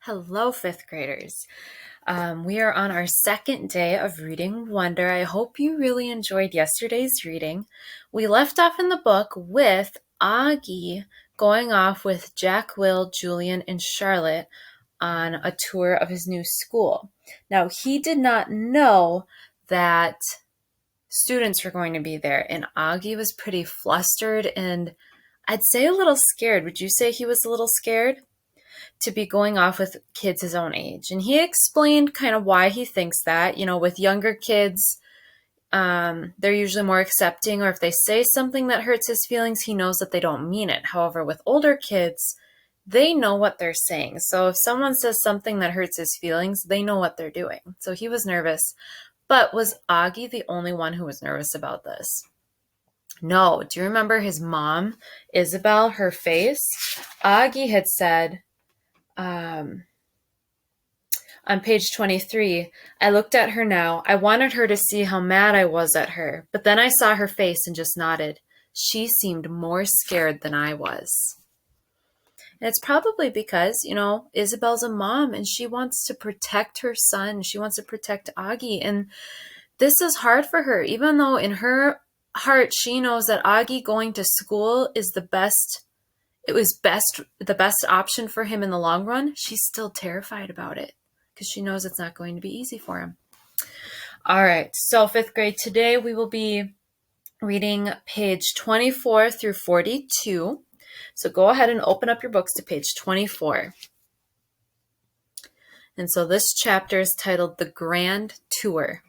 Hello, fifth graders. We are on our second day of Reading Wonder. I hope you really enjoyed yesterday's reading. We left off in the book with Augie going off with Jack, Will, Julian, and Charlotte on a tour of his new school. Now, he did not know that students were going to be there, and Augie was pretty flustered and I'd say a little scared. Would you say he was a little scared to be going off with kids his own age? And he explained kind of why he thinks that. With younger kids, they're usually more accepting, or if they say something that hurts his feelings, he knows that they don't mean it. However, with older kids, they know what they're saying. So if someone says something that hurts his feelings, they know what they're doing. So he was nervous. But was Augie the only one who was nervous about this? No. Do you remember his mom, Isabel, her face? Augie had said, on page 23, I looked at her now. I wanted her to see how mad I was at her, but then I saw her face and just nodded. She seemed more scared than I was. And it's probably because, Isabel's a mom and she wants to protect her son. She wants to protect Augie. And this is hard for her, even though in her heart she knows that Augie going to school is the best option for him in the long run. She's still terrified about it because she knows it's not going to be easy for him. All right, so fifth grade, today we will be reading page 24 through 42. So go ahead and open up your books to page 24. And so this chapter is titled The Grand Tour.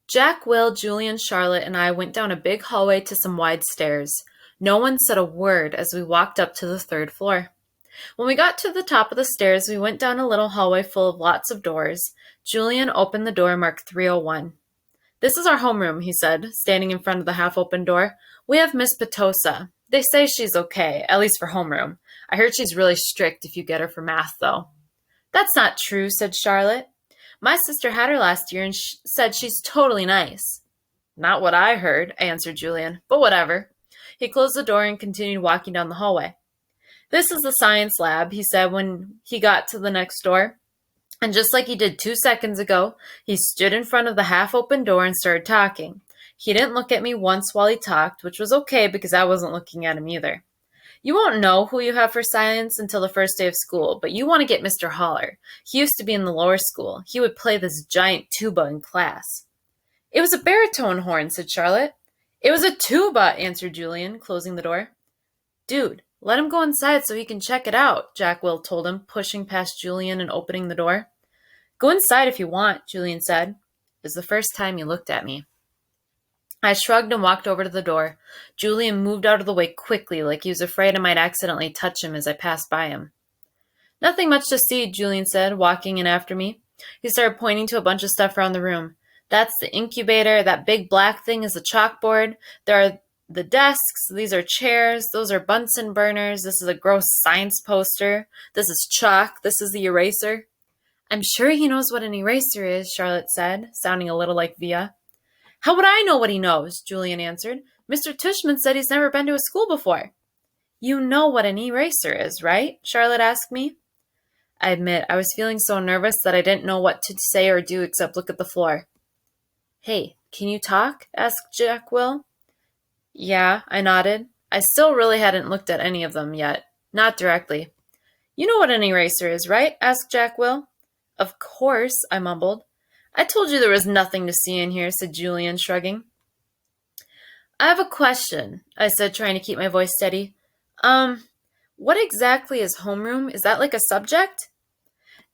Jack, Will, Julian, Charlotte, and I went down a big hallway to some wide stairs. No one said a word as we walked up to the third floor. When we got to the top of the stairs, we went down a little hallway full of lots of doors. Julian opened the door marked 301. This is our homeroom, he said, standing in front of the half-open door. We have Miss Petosa. They say she's okay, at least for homeroom. I heard she's really strict if you get her for math, though. That's not true, said Charlotte. My sister had her last year and said she's totally nice. Not what I heard, answered Julian, but whatever. He closed the door and continued walking down the hallway. This is the science lab, he said when he got to the next door. And just like he did 2 seconds ago, he stood in front of the half-open door and started talking. He didn't look at me once while he talked, which was okay because I wasn't looking at him either. You won't know who you have for science until the first day of school, but you want to get Mr. Holler. He used to be in the lower school. He would play this giant tuba in class. It was a baritone horn, said Charlotte. It was a tuba, answered Julian, closing the door. Dude, let him go inside so he can check it out, Jack Will told him, pushing past Julian and opening the door. Go inside if you want, Julian said. It was the first time he looked at me. I shrugged and walked over to the door. Julian moved out of the way quickly, like he was afraid I might accidentally touch him as I passed by him. Nothing much to see, Julian said, walking in after me. He started pointing to a bunch of stuff around the room. That's the incubator. That big black thing is the chalkboard. There are the desks. These are chairs. Those are Bunsen burners. This is a gross science poster. This is chalk. This is the eraser. I'm sure he knows what an eraser is, Charlotte said, sounding a little like Via. How would I know what he knows? Julian answered. Mr. Tushman said he's never been to a school before. You know what an eraser is, right? Charlotte asked me. I admit I was feeling so nervous that I didn't know what to say or do except look at the floor. Hey, can you talk? Asked Jack Will. Yeah, I nodded. I still really hadn't looked at any of them yet. Not directly. You know what an eraser is, right? Asked Jack Will. Of course, I mumbled. I told you there was nothing to see in here, said Julian, shrugging. I have a question, I said, trying to keep my voice steady. What exactly is homeroom? Is that like a subject?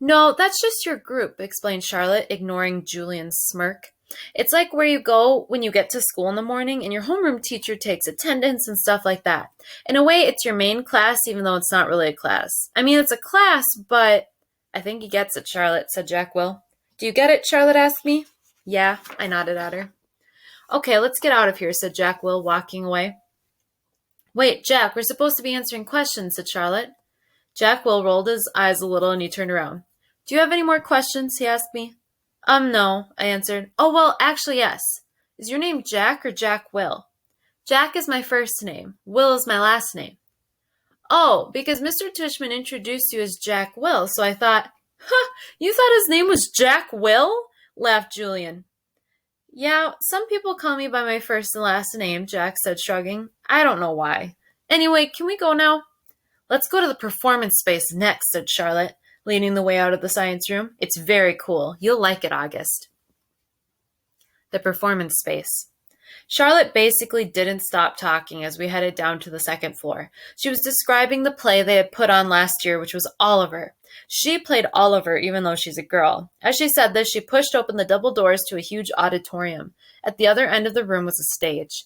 No, that's just your group, explained Charlotte, ignoring Julian's smirk. It's like where you go when you get to school in the morning and your homeroom teacher takes attendance and stuff like that. In a way, it's your main class, even though it's not really a class. I mean, it's a class, but... I think he gets it, Charlotte, said Jack Will. Do you get it? Charlotte asked me. Yeah, I nodded at her. Okay, let's get out of here, said Jack Will, walking away. Wait, Jack, we're supposed to be answering questions, said Charlotte. Jack Will rolled his eyes a little and he turned around. Do you have any more questions? He asked me. No, I answered. Oh, well, actually, yes. Is your name Jack or Jack Will? Jack is my first name. Will is my last name. Oh, because Mr. Tushman introduced you as Jack Will, so I thought, huh, you thought his name was Jack Will? Laughed Julian. Yeah, some people call me by my first and last name, Jack said, shrugging. I don't know why. Anyway, can we go now? Let's go to the performance space next, said Charlotte, leading the way out of the science room. It's very cool. You'll like it, August. The performance space. Charlotte basically didn't stop talking as we headed down to the second floor. She was describing the play they had put on last year, which was Oliver. She played Oliver, even though she's a girl. As she said this, she pushed open the double doors to a huge auditorium. At the other end of the room was a stage.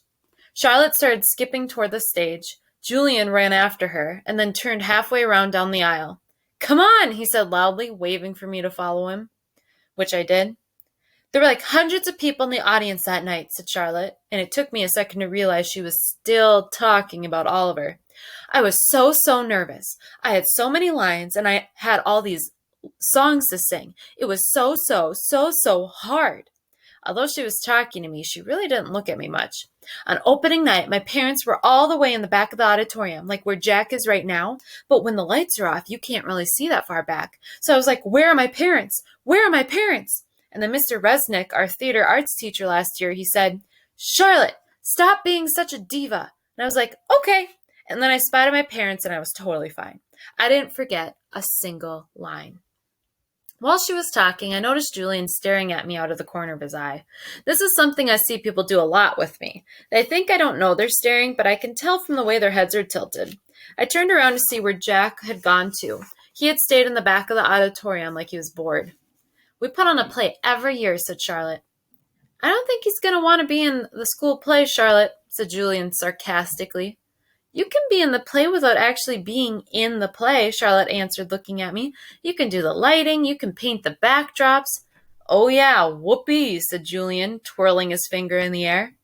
Charlotte started skipping toward the stage. Julian ran after her, and then turned halfway around down the aisle. Come on, he said loudly, waving for me to follow him, which I did. There were like hundreds of people in the audience that night, said Charlotte, and it took me a second to realize she was still talking about Oliver. I was so nervous. I had so many lines, and I had all these songs to sing. It was so hard. Although she was talking to me, she really didn't look at me much. On opening night, my parents were all the way in the back of the auditorium, like where Jack is right now, but when the lights are off, you can't really see that far back. So I was like, where are my parents? Where are my parents? And then Mr. Resnick, our theater arts teacher last year, he said, Charlotte, stop being such a diva. And I was like, okay. And then I spotted my parents and I was totally fine. I didn't forget a single line. While she was talking, I noticed Julian staring at me out of the corner of his eye. This is something I see people do a lot with me. They think I don't know they're staring, but I can tell from the way their heads are tilted. I turned around to see where Jack had gone to. He had stayed in the back of the auditorium like he was bored. We put on a play every year, said Charlotte. I don't think he's going to want to be in the school play, Charlotte, said Julian sarcastically. You can be in the play without actually being in the play, Charlotte answered, looking at me. You can do the lighting, you can paint the backdrops. Oh yeah, whoopee, said Julian, twirling his finger in the air.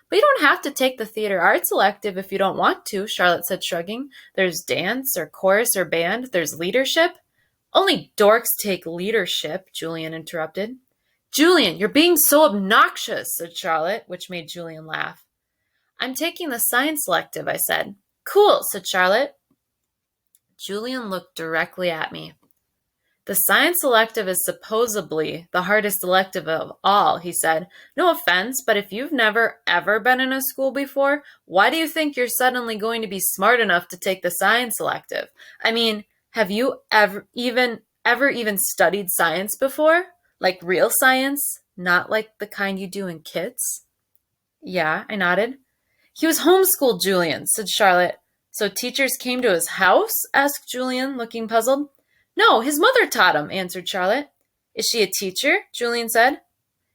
But you don't have to take the theater arts elective if you don't want to, Charlotte said, shrugging. There's dance or chorus or band. There's leadership. Only dorks take leadership, Julian interrupted. Julian, you're being so obnoxious, said Charlotte, which made Julian laugh. I'm taking the science elective, I said. Cool, said Charlotte. Julian looked directly at me. The science elective is supposedly the hardest elective of all, he said. No offense, but if you've never, ever been in a school before, why do you think you're suddenly going to be smart enough to take the science elective? I mean, have you ever even studied science before? Like real science? Not like the kind you do in kits? Yeah, I nodded. He was homeschooled, Julian, said Charlotte. So teachers came to his house? Asked Julian, looking puzzled. No, his mother taught him, answered Charlotte. Is she a teacher? Julian said.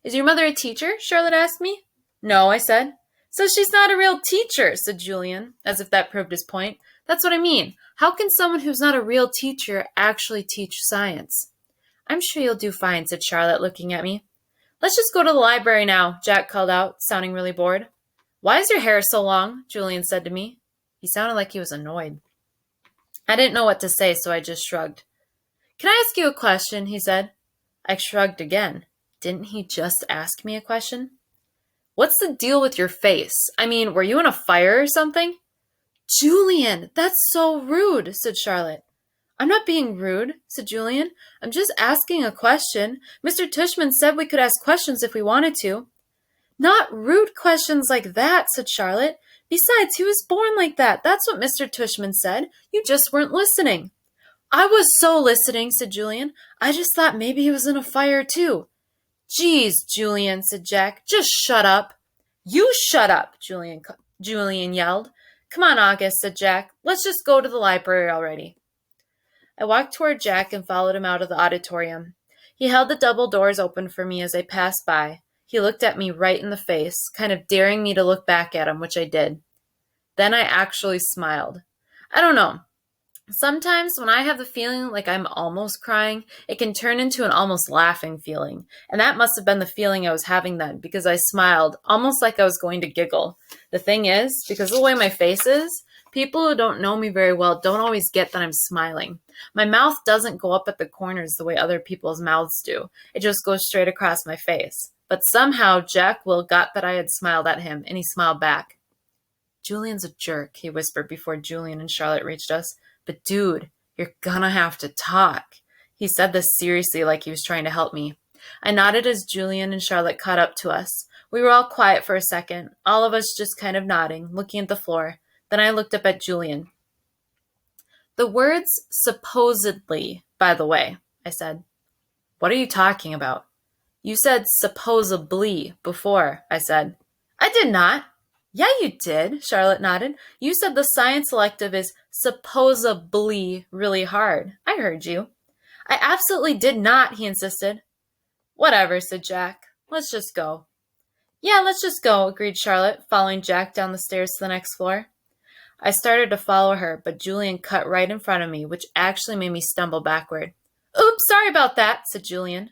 Is your mother a teacher? Charlotte asked me. No, I said. So she's not a real teacher, said Julian, as if that proved his point. That's what I mean. How can someone who's not a real teacher actually teach science? I'm sure you'll do fine, said Charlotte, looking at me. Let's just go to the library now, Jack called out, sounding really bored. Why is your hair so long? Julian said to me. He sounded like he was annoyed. I didn't know what to say, so I just shrugged. Can I ask you a question? He said. I shrugged again. Didn't he just ask me a question? What's the deal with your face? I mean, were you in a fire or something? Julian, that's so rude, said Charlotte. I'm not being rude, said Julian. I'm just asking a question. Mr. Tushman said we could ask questions if we wanted to. Not rude questions like that, said Charlotte. Besides, he was born like that. That's what Mr. Tushman said. You just weren't listening. I was so listening, said Julian. I just thought maybe he was in a fire too. Geez, Julian, said Jack. Just shut up. You shut up, Julian yelled. Come on, August, said Jack. Let's just go to the library already. I walked toward Jack and followed him out of the auditorium. He held the double doors open for me as I passed by. He looked at me right in the face, kind of daring me to look back at him, which I did. Then I actually smiled. I don't know. Sometimes when I have the feeling like I'm almost crying, it can turn into an almost laughing feeling. And that must have been the feeling I was having then, because I smiled, almost like I was going to giggle. The thing is, because of the way my face is, people who don't know me very well don't always get that I'm smiling. My mouth doesn't go up at the corners the way other people's mouths do. It just goes straight across my face. But somehow Jack Will got that I had smiled at him, and he smiled back. Julian's a jerk, he whispered before Julian and Charlotte reached us. But dude, you're gonna have to talk. He said this seriously, like he was trying to help me. I nodded as Julian and Charlotte caught up to us. We were all quiet for a second, all of us just kind of nodding, looking at the floor. Then I looked up at Julian. The words supposedly, by the way, I said. What are you talking about? You said supposedly before, I said. I did not. Yeah, you did, Charlotte nodded. You said the science elective is supposedly really hard. I heard you. I absolutely did not, he insisted. Whatever, said Jack. Let's just go. Yeah, let's just go, agreed Charlotte, following Jack down the stairs to the next floor. I started to follow her, but Julian cut right in front of me, which actually made me stumble backward. Oops, sorry about that, said Julian.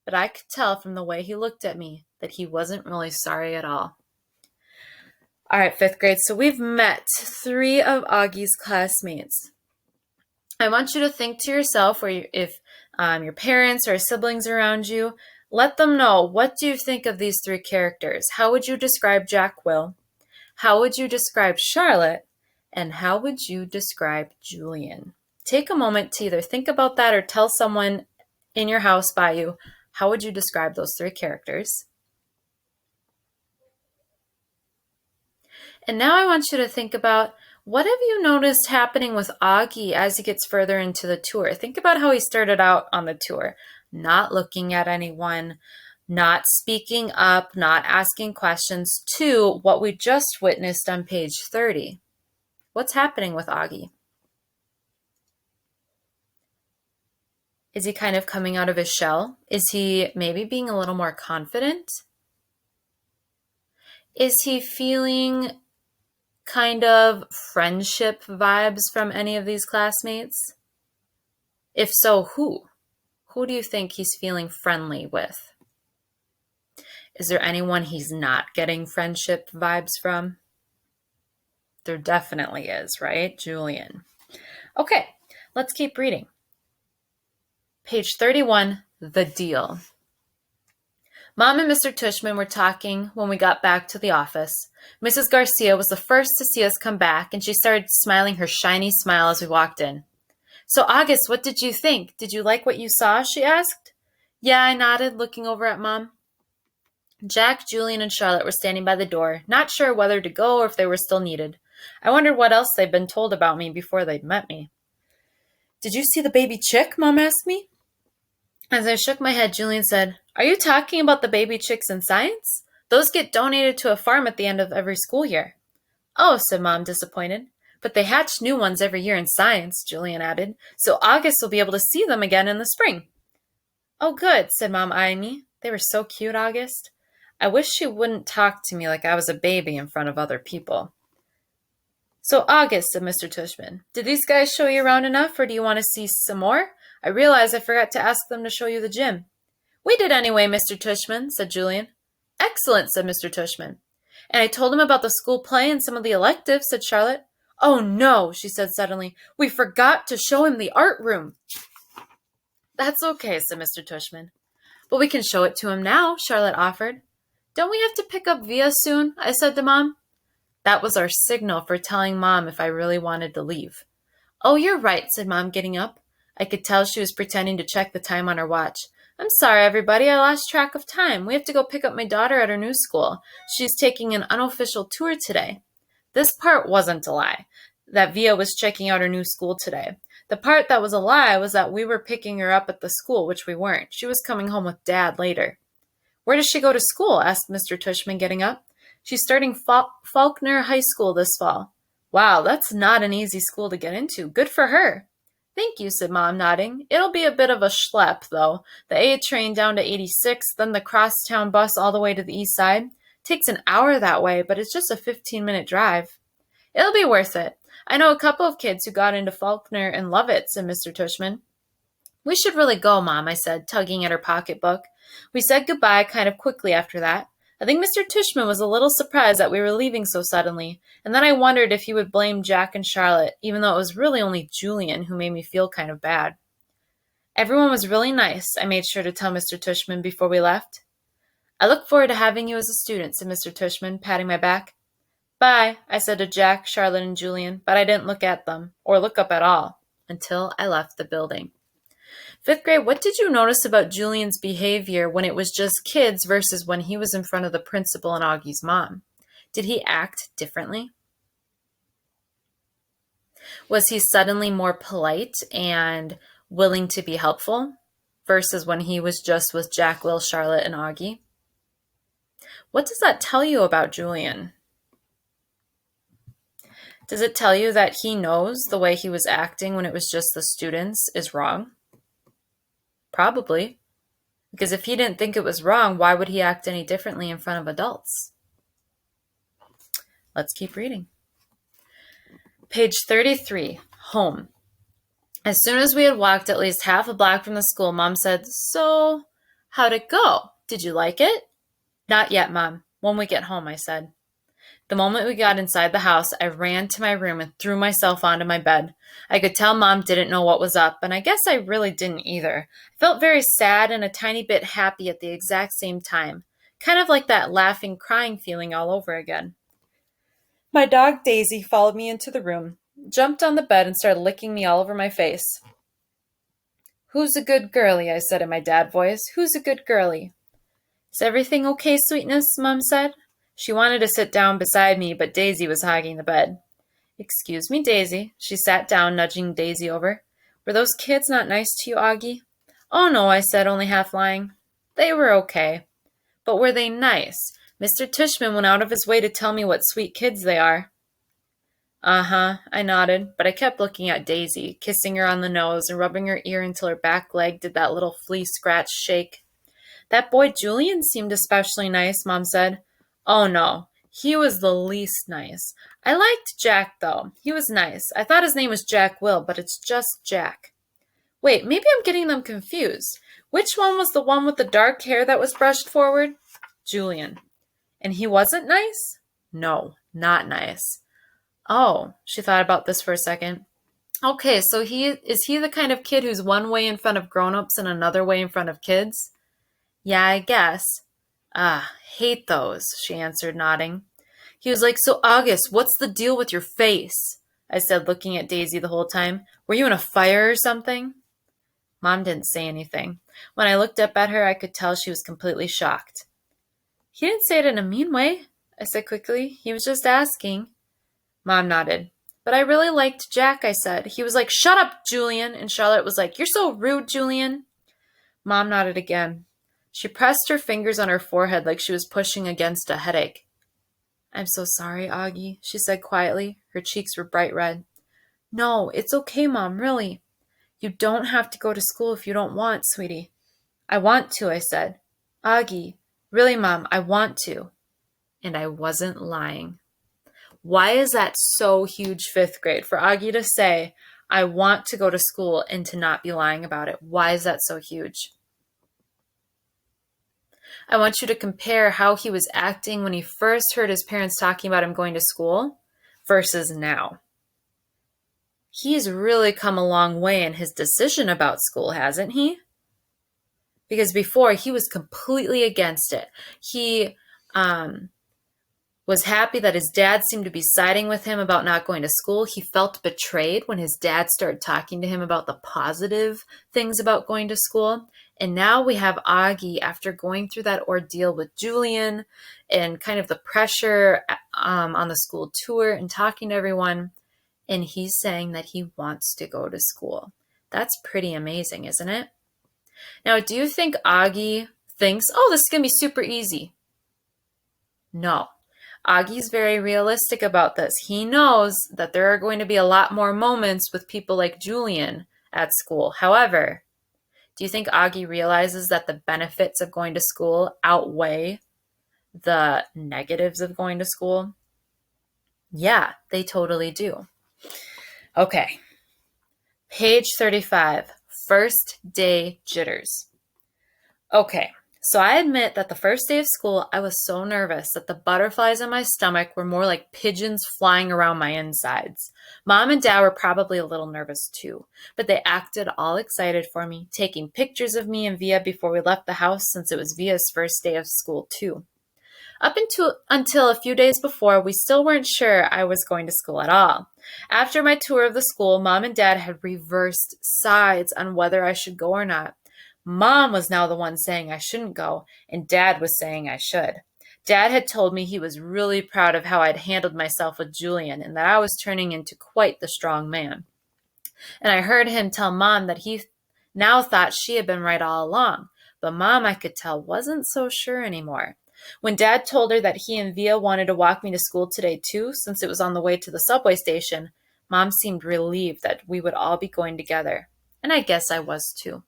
But I could tell from the way he looked at me that he wasn't really sorry at all. All right, 5th grade, so we've met 3 of Augie's classmates. I want you to think to yourself, or if your parents or siblings around you, let them know, what do you think of these 3 characters? How would you describe Jack Will? How would you describe Charlotte? And how would you describe Julian? Take a moment to either think about that or tell someone in your house by you, how would you describe those 3 characters? And now I want you to think about, what have you noticed happening with Augie as he gets further into the tour? Think about how he started out on the tour, not looking at anyone, not speaking up, not asking questions, to what we just witnessed on page 30. What's happening with Augie? Is he kind of coming out of his shell? Is he maybe being a little more confident? Is he feeling kind of friendship vibes from any of these classmates? If so, who? Who do you think he's feeling friendly with? Is there anyone he's not getting friendship vibes from? There definitely is, right? Julian. Okay, let's keep reading. Page 31, the deal. Mom and Mr. Tushman were talking when we got back to the office. Mrs. Garcia was the first to see us come back, and she started smiling her shiny smile as we walked in. So, August, what did you think? Did you like what you saw? She asked. Yeah, I nodded, looking over at Mom. Jack, Julian, and Charlotte were standing by the door, not sure whether to go or if they were still needed. I wondered what else they'd been told about me before they'd met me. Did you see the baby chick? Mom asked me. As I shook my head, Julian said, Are you talking about the baby chicks in science? Those get donated to a farm at the end of every school year. Oh, said Mom, disappointed. But they hatch new ones every year in science, Julian added, so August will be able to see them again in the spring. Oh, good, said Mom, eyeing me. They were so cute, August. I wish she wouldn't talk to me like I was a baby in front of other people. So, August, said Mr. Tushman, did these guys show you around enough, or do you want to see some more? I realize I forgot to ask them to show you the gym. We did anyway, Mr. Tushman, said Julian. Excellent, said Mr. Tushman. And I told him about the school play and some of the electives, said Charlotte. Oh, no, she said suddenly. We forgot to show him the art room. That's okay, said Mr. Tushman. But we can show it to him now, Charlotte offered. Don't we have to pick up Via soon? I said to Mom. That was our signal for telling Mom if I really wanted to leave. Oh, you're right, said Mom, getting up. I could tell she was pretending to check the time on her watch. I'm sorry, everybody. I lost track of time. We have to go pick up my daughter at her new school. She's taking an unofficial tour today. This part wasn't a lie, that Via was checking out her new school today. The part that was a lie was that we were picking her up at the school, which we weren't. She was coming home with Dad later. Where does she go to school? Asked Mr. Tushman, getting up. She's starting Faulkner High School this fall. Wow, that's not an easy school to get into. Good for her. Thank you, said Mom, nodding. It'll be a bit of a schlep, though. The A train down to 86, then the crosstown bus all the way to the east side. Takes an hour that way, but it's just a 15-minute drive. It'll be worth it. I know a couple of kids who got into Faulkner and love it, said Mr. Tushman. We should really go, Mom, I said, tugging at her pocketbook. We said goodbye kind of quickly after that. I think Mr. Tushman was a little surprised that we were leaving so suddenly, and then I wondered if he would blame Jack and Charlotte, even though it was really only Julian who made me feel kind of bad. Everyone was really nice, I made sure to tell Mr. Tushman before we left. I look forward to having you as a student, said Mr. Tushman, patting my back. Bye, I said to Jack, Charlotte, and Julian, but I didn't look at them, or look up at all, until I left the building. Fifth grade, what did you notice about Julian's behavior when it was just kids versus when he was in front of the principal and Augie's mom? Did he act differently? Was he suddenly more polite and willing to be helpful versus when he was just with Jack, Will, Charlotte, and Augie? What does that tell you about Julian? Does it tell you that he knows the way he was acting when it was just the students is wrong? Probably. Because if he didn't think it was wrong, why would he act any differently in front of adults? Let's keep reading. Page 33, home. As soon as we had walked at least half a block from the school, Mom said, "So, how'd it go? Did you like it?" "Not yet, Mom. When we get home," I said. The moment we got inside the house, I ran to my room and threw myself onto my bed. I could tell Mom didn't know what was up, and I guess I really didn't either. I felt very sad and a tiny bit happy at the exact same time. Kind of like that laughing, crying feeling all over again. My dog Daisy followed me into the room, jumped on the bed, and started licking me all over my face. "Who's a good girlie?" I said in my dad voice. "Who's a good girlie?" "Is everything okay, sweetness?" Mom said. She wanted to sit down beside me, but Daisy was hogging the bed. "Excuse me, Daisy." She sat down, nudging Daisy over. "Were those kids not nice to you, Augie?" "Oh, no," I said, only half lying. "They were okay." "But were they nice? Mr. Tishman went out of his way to tell me what sweet kids they are." "Uh-huh," I nodded, but I kept looking at Daisy, kissing her on the nose and rubbing her ear until her back leg did that little flea scratch shake. "That boy Julian seemed especially nice," Mom said. "Oh, no. He was the least nice. I liked Jack, though. He was nice. I thought his name was Jack Will, but it's just Jack." "Wait, maybe I'm getting them confused. Which one was the one with the dark hair that was brushed forward?" "Julian." "And he wasn't nice?" "No, not nice." "Oh," she thought about this for a second. "Okay, so is he the kind of kid who's one way in front of grown-ups and another way in front of kids?" "Yeah, I guess." "Ah, hate those," she answered, nodding. He was like, "So, August, what's the deal with your face?" I said, looking at Daisy the whole time. "Were you in a fire or something?" Mom didn't say anything. When I looked up at her, I could tell she was completely shocked. "He didn't say it in a mean way," I said quickly. "He was just asking." Mom nodded. "But I really liked Jack," I said. "He was like, 'Shut up, Julian.' And Charlotte was like, 'You're so rude, Julian.'" Mom nodded again. She pressed her fingers on her forehead like she was pushing against a headache. "I'm so sorry, Augie," she said quietly. Her cheeks were bright red. "No, it's okay, Mom, really. You don't have to go to school if you don't want, sweetie." "I want to," I said. "Augie, really, Mom, I want to." And I wasn't lying. Why is that so huge, fifth grade, for Augie to say, "I want to go to school," and to not be lying about it? Why is that so huge? I want you to compare how he was acting when he first heard his parents talking about him going to school versus now. He's really come a long way in his decision about school, hasn't he? Because before, he was completely against it. He was happy that his dad seemed to be siding with him about not going to school. He felt betrayed when his dad started talking to him about the positive things about going to school. And now we have Augie, after going through that ordeal with Julian and kind of the pressure on the school tour and talking to everyone, and he's saying that he wants to go to school. That's pretty amazing, isn't it? Now, do you think Augie thinks, "Oh, this is going to be super easy"? No. Augie's very realistic about this. He knows that there are going to be a lot more moments with people like Julian at school. However, do you think Augie realizes that the benefits of going to school outweigh the negatives of going to school? Yeah, they totally do. Okay. Page 35, first day jitters. Okay. So I admit that the first day of school, I was so nervous that the butterflies in my stomach were more like pigeons flying around my insides. Mom and Dad were probably a little nervous too, but they acted all excited for me, taking pictures of me and Via before we left the house since it was Via's first day of school too. Until a few days before, we still weren't sure I was going to school at all. After my tour of the school, Mom and Dad had reversed sides on whether I should go or not. Mom was now the one saying I shouldn't go, and Dad was saying I should. Dad had told me he was really proud of how I'd handled myself with Julian and that I was turning into quite the strong man. And I heard him tell Mom that he now thought she had been right all along, but Mom, I could tell, wasn't so sure anymore. When Dad told her that he and Via wanted to walk me to school today too, since it was on the way to the subway station, Mom seemed relieved that we would all be going together. And I guess I was too.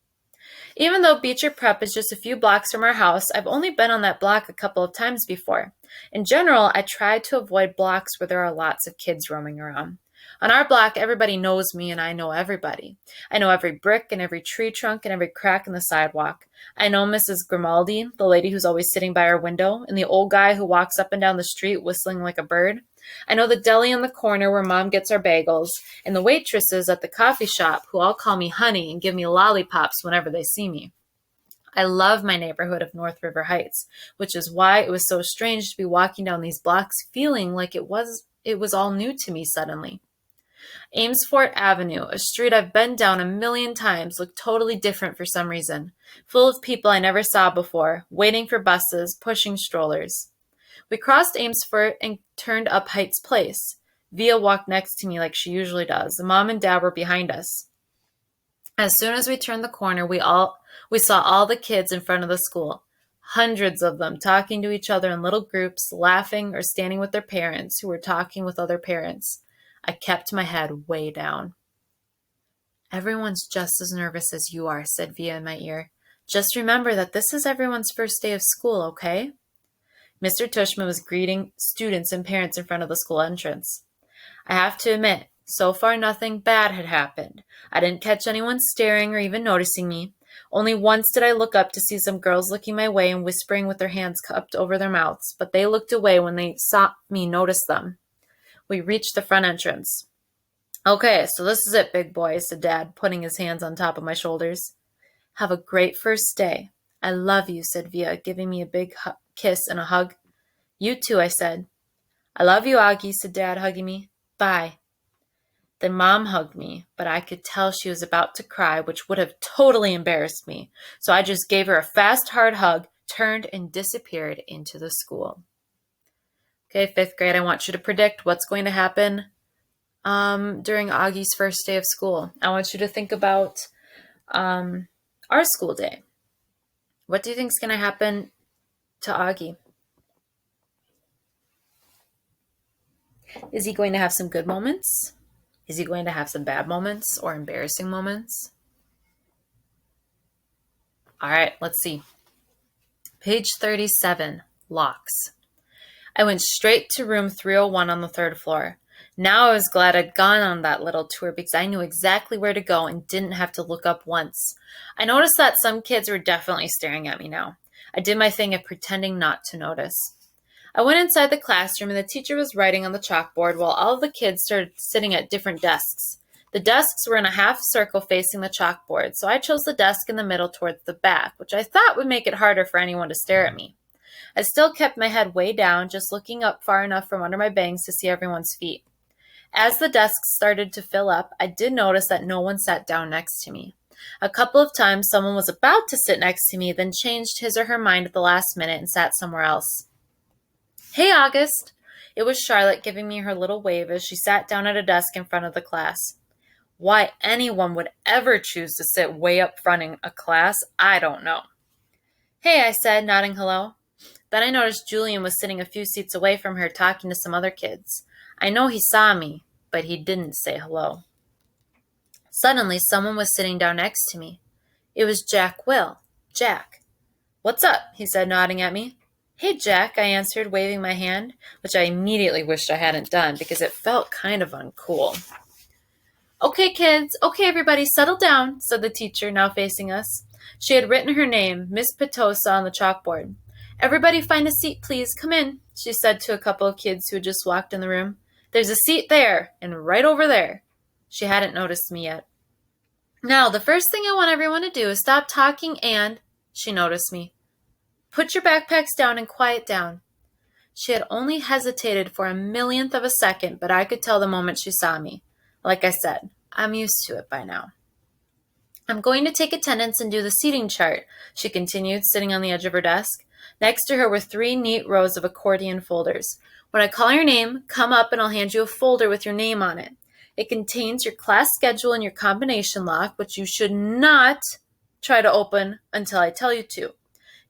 Even though Beecher Prep is just a few blocks from our house, I've only been on that block a couple of times before. In general, I try to avoid blocks where there are lots of kids roaming around. On our block, everybody knows me and I know everybody. I know every brick and every tree trunk and every crack in the sidewalk. I know Mrs. Grimaldi, the lady who's always sitting by our window, and the old guy who walks up and down the street whistling like a bird. I know the deli in the corner where Mom gets our bagels, and the waitresses at the coffee shop who all call me honey and give me lollipops whenever they see me. I love my neighborhood of North River Heights, which is why it was so strange to be walking down these blocks feeling like it was all new to me suddenly. Amesfort Avenue, a street I've been down a million times, looked totally different for some reason, full of people I never saw before, waiting for buses, pushing strollers. We crossed Amesfort and turned up Heights Place. Via walked next to me like she usually does, and Mom and Dad were behind us. As soon as we turned the corner, we saw all the kids in front of the school, hundreds of them talking to each other in little groups, laughing or standing with their parents who were talking with other parents. I kept my head way down. "Everyone's just as nervous as you are," said Via in my ear. "Just remember that this is everyone's first day of school, okay?" Mr. Tushman was greeting students and parents in front of the school entrance. I have to admit, so far nothing bad had happened. I didn't catch anyone staring or even noticing me. Only once did I look up to see some girls looking my way and whispering with their hands cupped over their mouths, but they looked away when they saw me notice them. We reached the front entrance. "Okay, so this is it, big boy," said Dad, putting his hands on top of my shoulders. "Have a great first day." "I love you," said Via, giving me a big kiss and a hug. "You too," I said. "I love you, Augie," said Dad, hugging me. "Bye." Then Mom hugged me, but I could tell she was about to cry, which would have totally embarrassed me. So I just gave her a fast, hard hug, turned, and disappeared into the school. Okay, 5th grade, I want you to predict what's going to happen during Augie's first day of school. I want you to think about our school day. What do you think is going to happen to Augie? Is he going to have some good moments? Is he going to have some bad moments or embarrassing moments? All right, let's see. Page 37, locks. I went straight to room 301 on the 3rd floor. Now I was glad I'd gone on that little tour because I knew exactly where to go and didn't have to look up once. I noticed that some kids were definitely staring at me now. I did my thing of pretending not to notice. I went inside the classroom and the teacher was writing on the chalkboard while all of the kids started sitting at different desks. The desks were in a half circle facing the chalkboard, so I chose the desk in the middle towards the back, which I thought would make it harder for anyone to stare at me. I still kept my head way down, just looking up far enough from under my bangs to see everyone's feet. As the desks started to fill up, I did notice that no one sat down next to me. A couple of times someone was about to sit next to me, then changed his or her mind at the last minute and sat somewhere else. "Hey, August." It was Charlotte giving me her little wave as she sat down at a desk in front of the class. Why anyone would ever choose to sit way up front in a class, I don't know. "Hey," I said, nodding hello. Then I noticed Julian was sitting a few seats away from her talking to some other kids. I know he saw me, but he didn't say hello. Suddenly, someone was sitting down next to me. It was Jack Will. Jack. "What's up?" he said, nodding at me. "Hey, Jack," I answered, waving my hand, which I immediately wished I hadn't done because it felt kind of uncool. "Okay, kids. Okay, everybody, settle down," said the teacher, now facing us. She had written her name, Miss Petosa, on the chalkboard. "Everybody find a seat, please. Come in," she said to a couple of kids who had just walked in the room. "There's a seat there and right over there." She hadn't noticed me yet. "Now, the first thing I want everyone to do is stop talking and," she noticed me, "put your backpacks down and quiet down." She had only hesitated for a millionth of a second, but I could tell the moment she saw me. Like I said, I'm used to it by now. I'm going to take attendance and do the seating chart, she continued, sitting on the edge of her desk. Next to her were 3 neat rows of accordion folders. When I call your name, come up and I'll hand you a folder with your name on it. It contains your class schedule and your combination lock, which you should not try to open until I tell you to.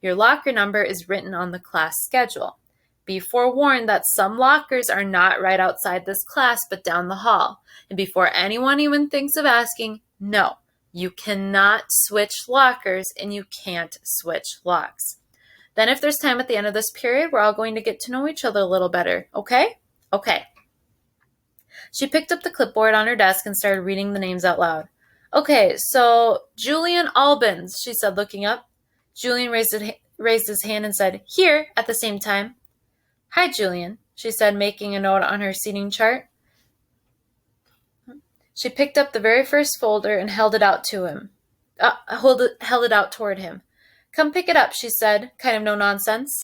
Your locker number is written on the class schedule. Be forewarned that some lockers are not right outside this class but down the hall. And before anyone even thinks of asking, no, you cannot switch lockers and you can't switch locks. Then if there's time at the end of this period, we're all going to get to know each other a little better, okay? Okay. She picked up the clipboard on her desk and started reading the names out loud. Okay, so Julian Albans, she said, looking up. Julian raised his hand and said, here, at the same time. Hi, Julian, she said, making a note on her seating chart. She picked up the very first folder and held it out to him. Held it out toward him. Come pick it up, she said, kind of no nonsense.